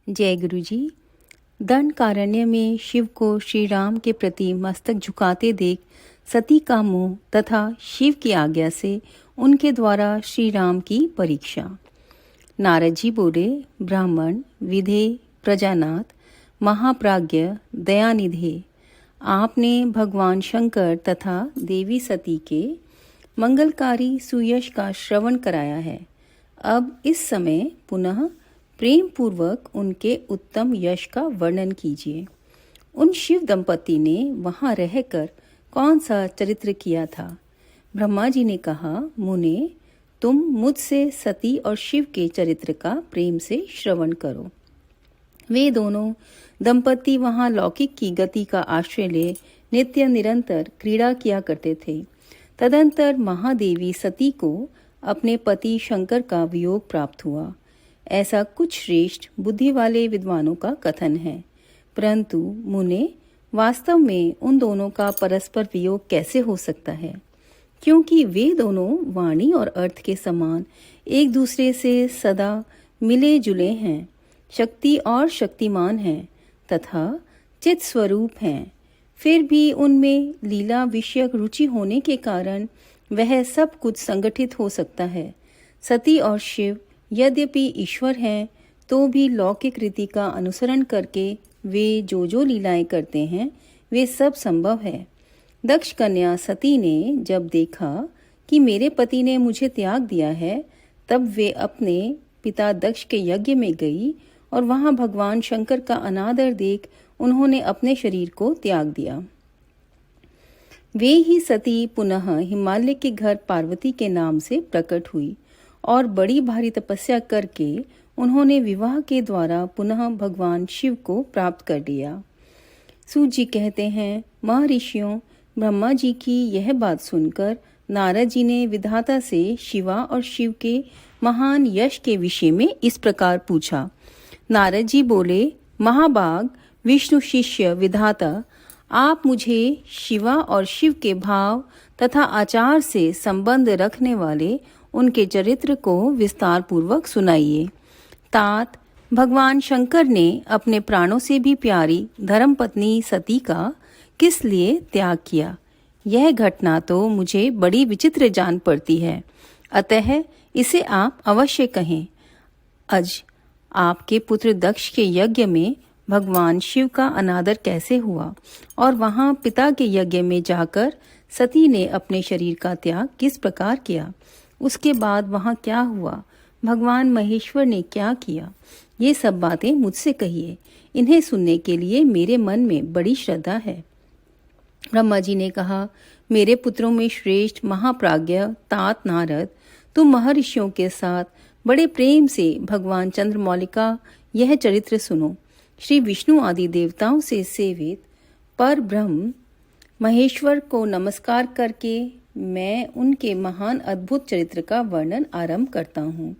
जय गुरु जी। दंडकारण्य में शिव को श्री राम के प्रति मस्तक झुकाते देख सती का मोह तथा शिव की आज्ञा से उनके द्वारा श्री राम की परीक्षा। नारद जी बोले, ब्राह्मण विधेय प्रजानाथ महाप्राज्ञ दयानिधे, आपने भगवान शंकर तथा देवी सती के मंगलकारी सुयश का श्रवण कराया है। अब इस समय पुनः प्रेम पूर्वक उनके उत्तम यश का वर्णन कीजिए। उन शिव दंपति ने वहां रहकर कौन सा चरित्र किया था? ब्रह्मा जी ने कहा, मुने, तुम मुझसे सती और शिव के चरित्र का प्रेम से श्रवण करो। वे दोनों दंपति वहां लौकिक की गति का आश्रय ले नित्य निरंतर क्रीड़ा किया करते थे। तदंतर महादेवी सती को अपने पति शंकर का वियोग प्राप्त हुआ। ऐसा कुछ श्रेष्ठ बुद्धि वाले विद्वानों का कथन है, परंतु मुने, वास्तव में उन दोनों का परस्पर वियोग कैसे हो सकता है? क्योंकि वे दोनों वाणी और अर्थ के समान एक दूसरे से सदा मिले जुले हैं, शक्ति और शक्तिमान हैं तथा चित स्वरूप हैं। फिर भी उनमें लीला विषयक रुचि होने के कारण वह सब कुछ संगठित हो सकता है। सती और शिव यद्यपि ईश्वर हैं, तो भी लौकिक रीति का अनुसरण करके वे जो लीलाएं करते हैं वे सब संभव है। दक्ष कन्या सती ने जब देखा कि मेरे पति ने मुझे त्याग दिया है, तब वे अपने पिता दक्ष के यज्ञ में गई और वहां भगवान शंकर का अनादर देख उन्होंने अपने शरीर को त्याग दिया। वे ही सती पुनः हिमालय के घर पार्वती के नाम से प्रकट हुई और बड़ी भारी तपस्या करके उन्होंने विवाह के द्वारा पुनः भगवान शिव को प्राप्त कर लिया। सूत जी कहते हैं, महर्षियों, ब्रह्मा जी की यह बात सुनकर नारद जी ने विधाता से शिवा और शिव के महान यश के विषय में इस प्रकार पूछा। नारद जी बोले, महाभाग विष्णु शिष्य विधाता, आप मुझे शिवा और शिव के भाव तथा आचार से संबंध रखने वाले उनके चरित्र को विस्तार पूर्वक सुनाइए। तात, भगवान शंकर ने अपने प्राणों से भी प्यारी धर्मपत्नी सती का किस लिए त्याग किया? यह घटना तो मुझे बड़ी विचित्र जान पड़ती है, अतः इसे आप अवश्य कहें। आज आपके पुत्र दक्ष के यज्ञ में भगवान शिव का अनादर कैसे हुआ और वहां पिता के यज्ञ में जाकर सती ने अपने शरीर का त्याग किस प्रकार किया? उसके बाद वहां क्या हुआ? भगवान महेश्वर ने क्या किया? ये सब बातें मुझसे कहिए। इन्हें सुनने के लिए मेरे मन में बड़ी श्रद्धा है। ब्रह्मा जी ने कहा, मेरे पुत्रों में श्रेष्ठ महाप्राज्ञ तात नारद, तुम महर्षियों के साथ बड़े प्रेम से भगवान चंद्रमौलिका यह चरित्र सुनो। श्री विष्णु आदि देवताओं से सेवित पर ब्रह्म महेश्वर को नमस्कार करके मैं उनके महान अद्भुत चरित्र का वर्णन आरंभ करता हूँ।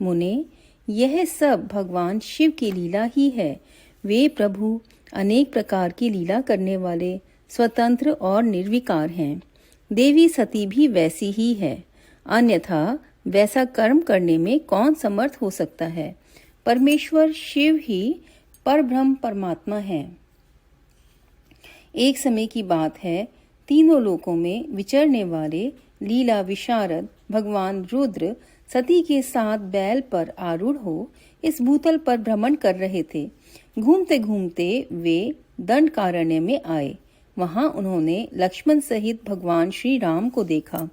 मुने, यह सब भगवान शिव की लीला ही है। वे प्रभु अनेक प्रकार की लीला करने वाले स्वतंत्र और निर्विकार हैं। देवी सती भी वैसी ही है, अन्यथा वैसा कर्म करने में कौन समर्थ हो सकता है? परमेश्वर शिव ही परब्रह्म परमात्मा है। एक समय की बात है, तीनों लोकों में विचरने वाले लीला विशारद भगवान रुद्र सती के साथ बैल पर आरूढ़ हो इस भूतल पर भ्रमण कर रहे थे। घूमते घूमते वे दंडकारण्य में आए। वहां उन्होंने लक्ष्मण सहित भगवान श्री राम को देखा,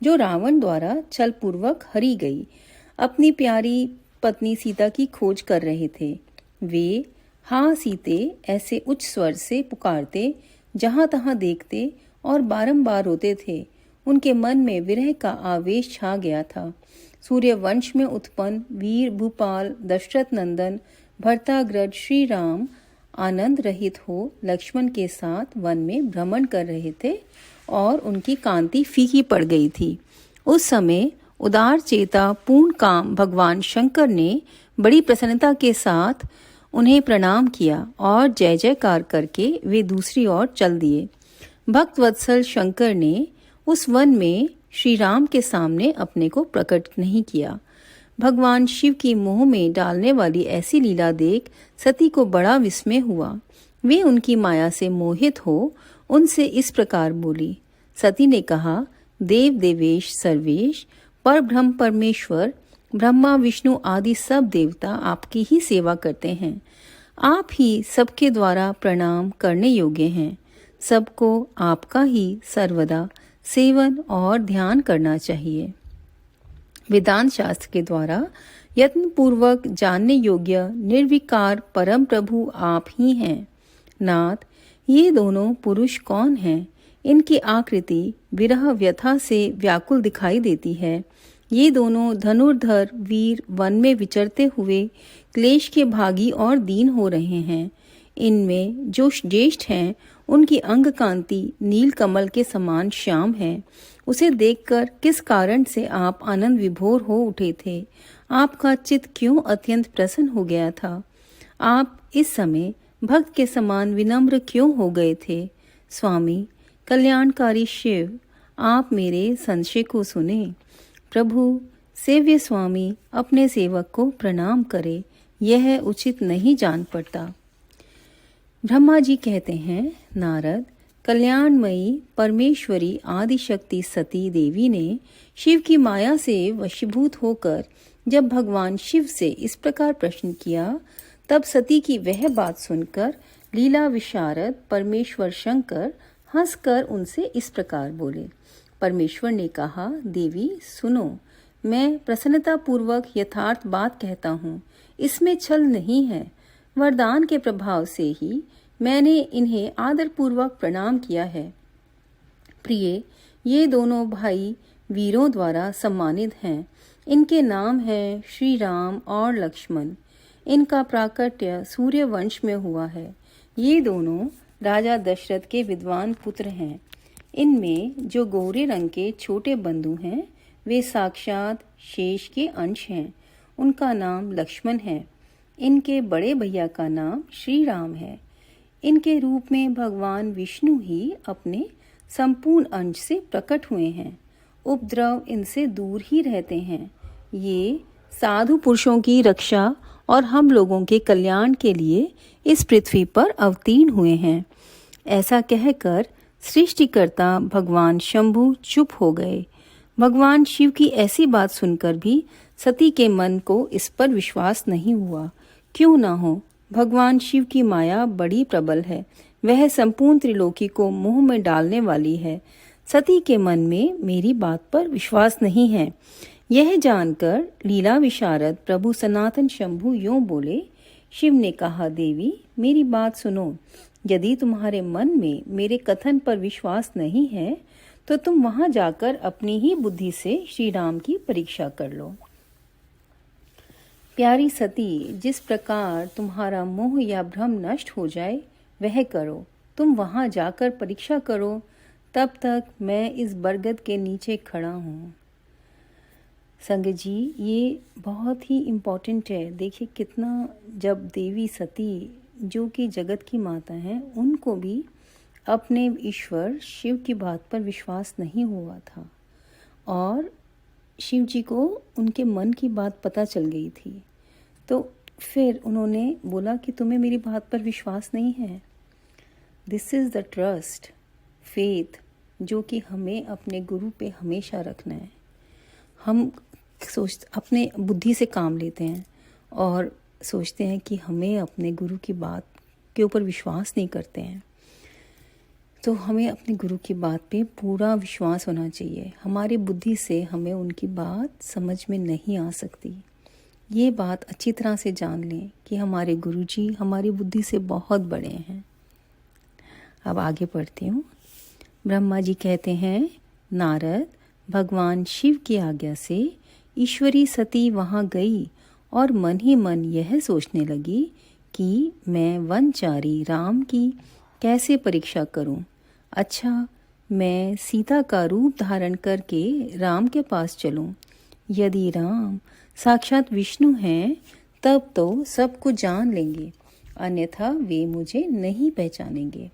जो रावण द्वारा छल पूर्वक हरी गई अपनी प्यारी पत्नी सीता की खोज कर रहे थे। वे हाँ सीते ऐसे उच्च स्वर से पुकारते जहां तहां देखते और बारंबार रोते थे। उनके मन में विरह का आवेश छा गया था। सूर्य वंश में उत्पन्न वीर भूपाल दशरथ नंदन भरताग्रज श्री राम आनंद रहित हो लक्ष्मण के साथ वन में भ्रमण कर रहे थे और उनकी कांति फीकी पड़ गई थी। उस समय उदार चेता पूर्ण काम भगवान शंकर ने बड़ी प्रसन्नता के साथ उन्हें प्रणाम किया और जय जयकार करके वे दूसरी ओर चल दिए। भक्त वत्सल शंकर ने उस वन में श्री राम के सामने अपने को प्रकट नहीं किया। भगवान शिव की मोह में डालने वाली ऐसी लीला देख सती को बड़ा विस्मय हुआ। वे उनकी माया से मोहित हो उनसे इस प्रकार बोली। सती ने कहा, देव देवेश सर्वेश पर ब्रह्म परमेश्वर ब्रह्मा विष्णु आदि सब देवता आपकी ही सेवा करते हैं। आप ही सबके द्वारा प्रणाम करने योग्य हैं। सबको आपका ही सर्वदा सेवन और ध्यान करना चाहिए। वेदांत शास्त्र के द्वारा यत्न पूर्वक जानने योग्य निर्विकार परम प्रभु आप ही हैं। नाथ, ये दोनों पुरुष कौन हैं? इनकी आकृति विरह व्यथा से व्याकुल दिखाई देती है। ये दोनों धनुर्धर वीर वन में विचरते हुए क्लेश के भागी और दीन हो रहे हैं। इनमें जो ज्येष्ठ हैं उनकी अंग कांति नील कमल के समान श्याम है। उसे देखकर किस कारण से आप आनंद विभोर हो उठे थे? आपका चित्त क्यों अत्यंत प्रसन्न हो गया था? आप इस समय भक्त के समान विनम्र क्यों हो गए थे? स्वामी कल्याणकारी शिव, आप मेरे संशय को सुने। प्रभु सेव्य स्वामी अपने सेवक को प्रणाम करे, यह उचित नहीं जान पड़ता। ब्रह्मा जी कहते हैं, नारद, कल्याणमयी परमेश्वरी आदिशक्ति सती देवी ने शिव की माया से वशीभूत होकर जब भगवान शिव से इस प्रकार प्रश्न किया, तब सती की वह बात सुनकर लीला विशारद परमेश्वर शंकर हंसकर उनसे इस प्रकार बोले। परमेश्वर ने कहा, देवी सुनो, मैं प्रसन्नता पूर्वक यथार्थ बात कहता हूँ, इसमें छल नहीं है। वरदान के प्रभाव से ही मैंने इन्हें आदर पूर्वक प्रणाम किया है। प्रिय, ये दोनों भाई वीरों द्वारा सम्मानित हैं। इनके नाम हैं श्री राम और लक्ष्मण। इनका प्राकट्य सूर्य वंश में हुआ है। ये दोनों राजा दशरथ के विद्वान पुत्र हैं। इनमें जो गोरे रंग के छोटे बंधु हैं वे साक्षात शेष के अंश हैं। उनका नाम लक्ष्मण है। इनके बड़े भैया का नाम श्री राम है। इनके रूप में भगवान विष्णु ही अपने संपूर्ण अंश से प्रकट हुए हैं। उपद्रव इनसे दूर ही रहते हैं। ये साधु पुरुषों की रक्षा और हम लोगों के कल्याण के लिए इस पृथ्वी पर अवतीर्ण हुए हैं। ऐसा कहकर सृष्टिकर्ता भगवान शंभु चुप हो गए। भगवान शिव की ऐसी बात सुनकर भी सती के मन को इस पर विश्वास नहीं हुआ। क्यों ना हो, भगवान शिव की माया बड़ी प्रबल है। वह संपूर्ण त्रिलोकी को मोह में डालने वाली है। सती के मन में मेरी बात पर विश्वास नहीं है। यह जानकर लीला विशारद प्रभु सनातन शंभु यूं बोले। शिव ने कहा, देवी मेरी बात सुनो। यदि तुम्हारे मन में मेरे कथन पर विश्वास नहीं है तो तुम वहां जाकर अपनी ही बुद्धि से श्री राम की परीक्षा कर लो। प्यारी सती, जिस प्रकार तुम्हारा मोह या भ्रम नष्ट हो जाए वह करो। तुम वहां जाकर परीक्षा करो। तब तक मैं इस बरगद के नीचे खड़ा हूँ। संगत जी, ये बहुत ही इम्पोर्टेंट है। देखिए कितना, जब देवी सती जो कि जगत की माता हैं, उनको भी अपने ईश्वर शिव की बात पर विश्वास नहीं हुआ था और शिव जी को उनके मन की बात पता चल गई थी। तो फिर उन्होंने बोला कि तुम्हें मेरी बात पर विश्वास नहीं है। This is the trust, faith, जो कि हमें अपने गुरु पे हमेशा रखना है। हम अपने बुद्धि से काम लेते हैं और सोचते हैं कि हमें अपने गुरु की बात के ऊपर विश्वास नहीं करते हैं। तो हमें अपने गुरु की बात पे पूरा विश्वास होना चाहिए। हमारी बुद्धि से हमें उनकी बात समझ में नहीं आ सकती। ये बात अच्छी तरह से जान लें कि हमारे गुरु जी हमारी बुद्धि से बहुत बड़े हैं। अब आगे पढ़ती हूँ। ब्रह्मा जी कहते हैं, नारद, भगवान शिव की आज्ञा से ईश्वरी सती वहाँ गई और मन ही मन यह सोचने लगी कि मैं वनचारी राम की कैसे परीक्षा करूं। अच्छा, मैं सीता का रूप धारण करके राम के पास चलूं। यदि राम साक्षात विष्णु हैं तब तो सब कुछ जान लेंगे, अन्यथा वे मुझे नहीं पहचानेंगे।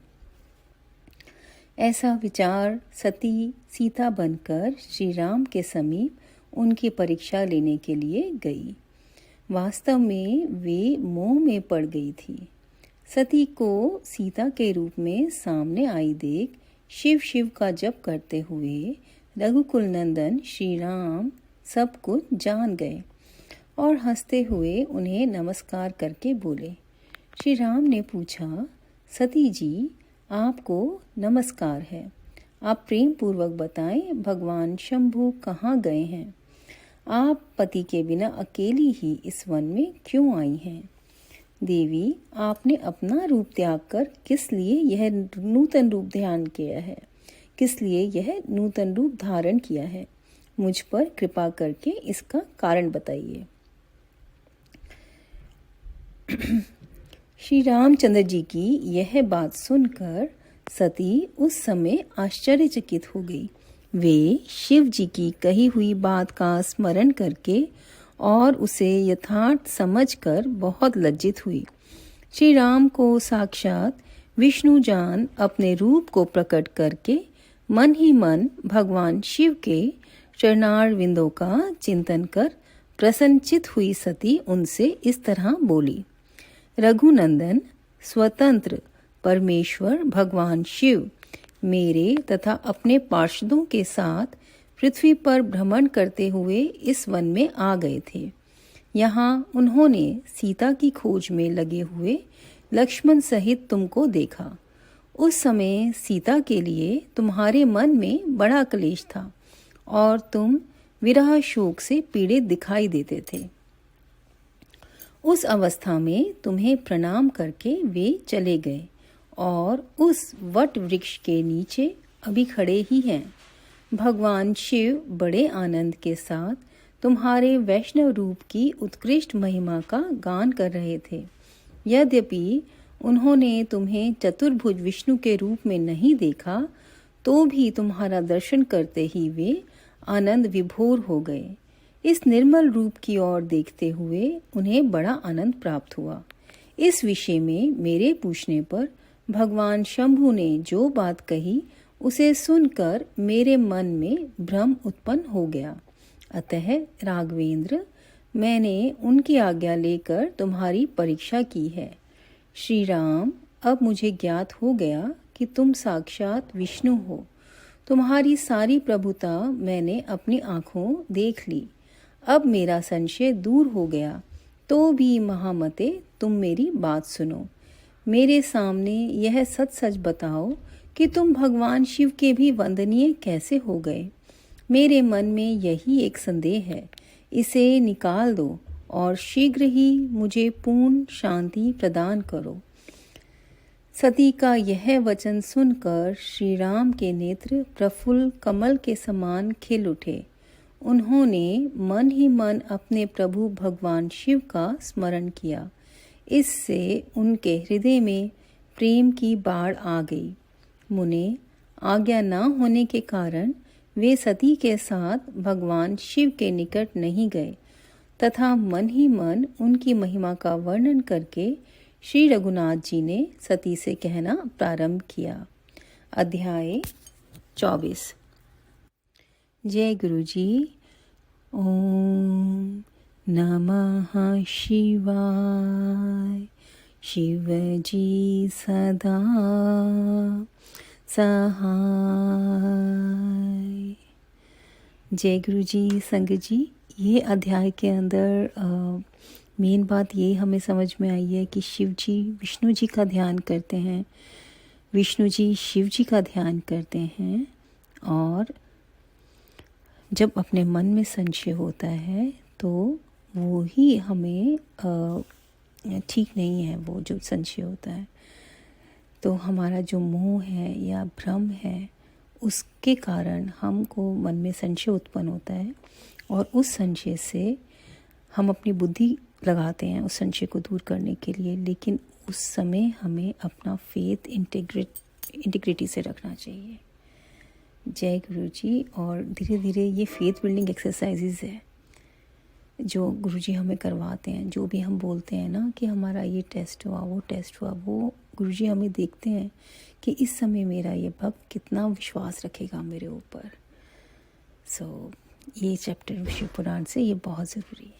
ऐसा विचार सती सीता बनकर श्री राम के समीप उनकी परीक्षा लेने के लिए गई। वास्तव में वे मोह में पड़ गई थी। सती को सीता के रूप में सामने आई देख शिव शिव का जप करते हुए रघुकुल नंदन श्री राम सब कुछ जान गए और हंसते हुए उन्हें नमस्कार करके बोले। श्री राम ने पूछा, सती जी, आपको नमस्कार है। आप प्रेम पूर्वक बताएं, भगवान शंभु कहाँ गए हैं? आप पति के बिना अकेली ही इस वन में क्यों आई हैं? देवी, आपने अपना रूप त्याग कर किस लिए यह नूतन रूप ध्यान किया है? किस लिए यह नूतन रूप धारण किया है? मुझ पर कृपा करके इसका कारण बताइए। श्री रामचंद्र जी की यह बात सुनकर सती उस समय आश्चर्यचकित हो गई। वे शिव जी की कही हुई बात का स्मरण करके और उसे यथार्थ समझकर बहुत लज्जित हुई। श्री राम को साक्षात विष्णु जान अपने रूप को प्रकट करके मन ही मन भगवान शिव के चरणार विंदों का चिंतन कर प्रसन्नचित हुई सती उनसे इस तरह बोली। रघुनंदन, स्वतंत्र परमेश्वर भगवान शिव मेरे तथा अपने पार्षदों के साथ पृथ्वी पर भ्रमण करते हुए इस वन में आ गए थे। यहाँ उन्होंने सीता की खोज में लगे हुए लक्ष्मण सहित तुमको देखा। उस समय सीता के लिए तुम्हारे मन में बड़ा क्लेश था और तुम विरह शोक से पीड़ित दिखाई देते थे। उस अवस्था में तुम्हें प्रणाम करके वे चले गए और उस वट वृक्ष के नीचे अभी खड़े ही हैं। भगवान शिव बड़े आनंद के साथ तुम्हारे वैष्णव रूप की उत्कृष्ट महिमा का गान कर रहे थे। यद्यपि उन्होंने तुम्हें चतुर्भुज विष्णु के रूप में नहीं देखा, तो भी तुम्हारा दर्शन करते ही वे आनंद विभोर हो गए। इस निर्मल रूप की ओर देखते हुए उन्हें बड़ा आनंद प्राप्त हुआ। इस विषय में मेरे पूछने पर भगवान शंभु ने जो बात कही उसे सुनकर मेरे मन में भ्रम उत्पन्न हो गया। अतः राघवेंद्र, मैंने उनकी आज्ञा लेकर तुम्हारी परीक्षा की है। श्री राम, अब मुझे ज्ञात हो गया कि तुम साक्षात विष्णु हो। तुम्हारी सारी प्रभुता मैंने अपनी आँखों देख ली। अब मेरा संशय दूर हो गया। तो भी महामते, तुम मेरी बात सुनो। मेरे सामने यह सच सच बताओ कि तुम भगवान शिव के भी वंदनीय कैसे हो गए। मेरे मन में यही एक संदेह है, इसे निकाल दो और शीघ्र ही मुझे पूर्ण शांति प्रदान करो। सती का यह वचन सुनकर श्री राम के नेत्र प्रफुल्ल कमल के समान खिल उठे। उन्होंने मन ही मन अपने प्रभु भगवान शिव का स्मरण किया। इससे उनके हृदय में प्रेम की बाढ़ आ गई। मुने, आज्ञा न होने के कारण वे सती के साथ भगवान शिव के निकट नहीं गए तथा मन ही मन उनकी महिमा का वर्णन करके श्री रघुनाथ जी ने सती से कहना प्रारंभ किया। अध्याय 24। जय गुरु जी। ओम नमः शिवाय। शिव जी सदा सहाय। जय गुरु जी। संगत जी, ये अध्याय के अंदर मेन बात ये हमें समझ में आई है कि शिव जी विष्णु जी का ध्यान करते हैं, विष्णु जी शिव जी का ध्यान करते हैं, और जब अपने मन में संशय होता है तो वो ही हमें ठीक नहीं है। वो जो संशय होता है तो हमारा जो मोह है या भ्रम है, उसके कारण हमको मन में संशय उत्पन्न होता है और उस संशय से हम अपनी बुद्धि लगाते हैं उस संशय को दूर करने के लिए। लेकिन उस समय हमें अपना फेथ इंटीग्रिटी से रखना चाहिए। जय गुरु जी। और धीरे धीरे ये फेथ बिल्डिंग एक्सरसाइजेज है जो गुरु जी हमें करवाते हैं। जो भी हम बोलते हैं ना कि हमारा ये टेस्ट हुआ, वो टेस्ट हुआ, वो गुरु जी हमें देखते हैं कि इस समय मेरा ये भक्त कितना विश्वास रखेगा मेरे ऊपर। सो ये चैप्टर शिव पुराण से ये बहुत ज़रूरी है।